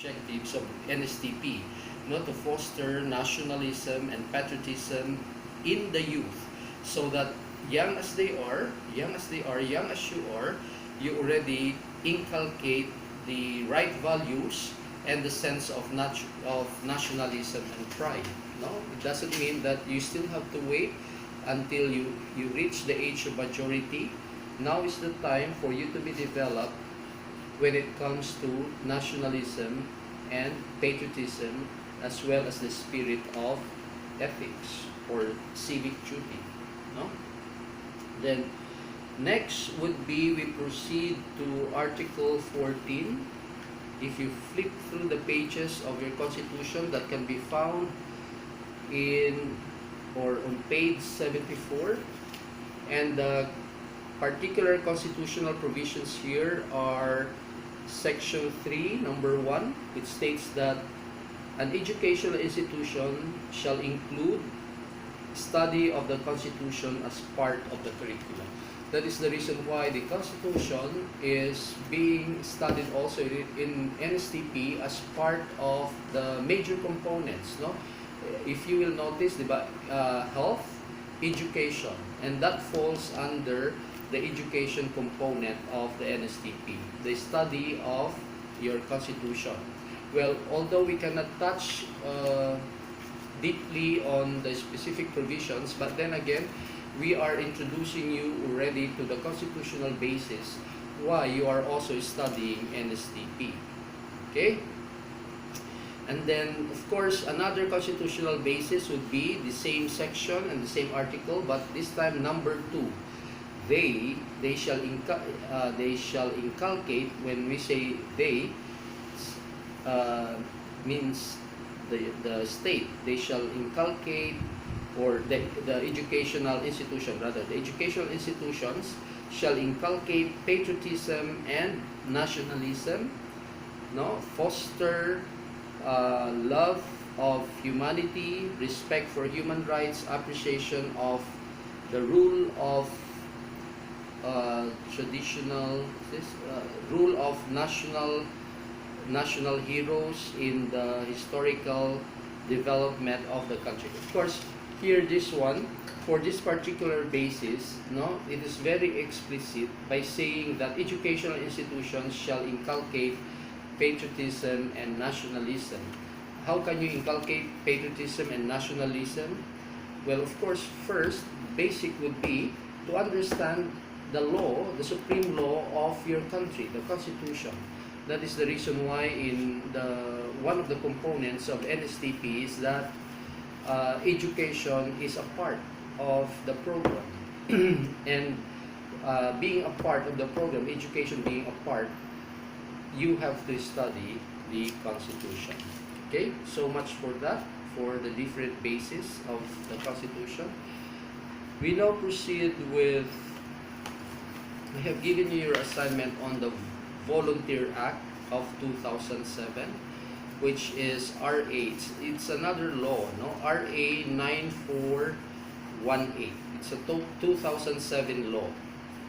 objectives of NSTP, to foster nationalism and patriotism in the youth, so that young as they are, young as you are, you already inculcate the right values and the sense of nationalism and pride. No, it doesn't mean that you still have to wait until you reach the age of majority. Now is the time for you to be developed when it comes to nationalism and patriotism, as well as the spirit of ethics or civic duty. No? Then next would be, we proceed to Article 14. If you flip through the pages of your Constitution, that can be found in or on page 74, and the particular constitutional provisions here are Section 3, number 1. It states that an educational institution shall include study of the Constitution as part of the curriculum. That is the reason why the Constitution is being studied also in NSTP as part of the major components. No, if you will notice, health, education, and that falls under the education component of the NSTP, the study of your Constitution. Well, although we cannot touch deeply on the specific provisions, but then again, we are introducing you already to the constitutional basis why you are also studying NSTP. Okay? And then, of course, another constitutional basis would be the same section and the same article, but this time number 2. They shall inculcate. When we say they, means the state. They shall inculcate, or the educational institution, rather, the educational institutions shall inculcate patriotism and nationalism, no, foster love of humanity, respect for human rights, appreciation of the rule of rule of national heroes in the historical development of the country. Of course, here this one, for this particular basis, no, it is very explicit by saying that educational institutions shall inculcate patriotism and nationalism. How can you inculcate patriotism and nationalism? Well, of course, first, basic would be to understand the law, the supreme law of your country, the Constitution. That is the reason why in one of the components of NSTP is that education is a part of the program. And being a part of the program, education being a part, you have to study the Constitution. Okay, so much for that, for the different bases of the Constitution. We now proceed with, I have given you your assignment on the Volunteer Act of 2007, which is RA. It's another law, no? RA 9418. It's a 2007 law.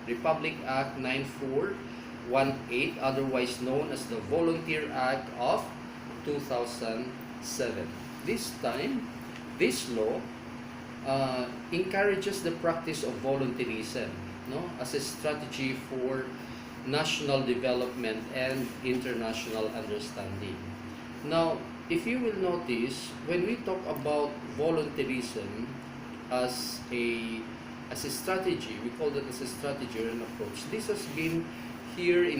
Republic Act 9418, otherwise known as the Volunteer Act of 2007. This time, this law encourages the practice of volunteerism, no, as a strategy for national development and international understanding. Now, if you will notice, when we talk about volunteerism as a strategy, we call that as a strategy or an approach. This has been here in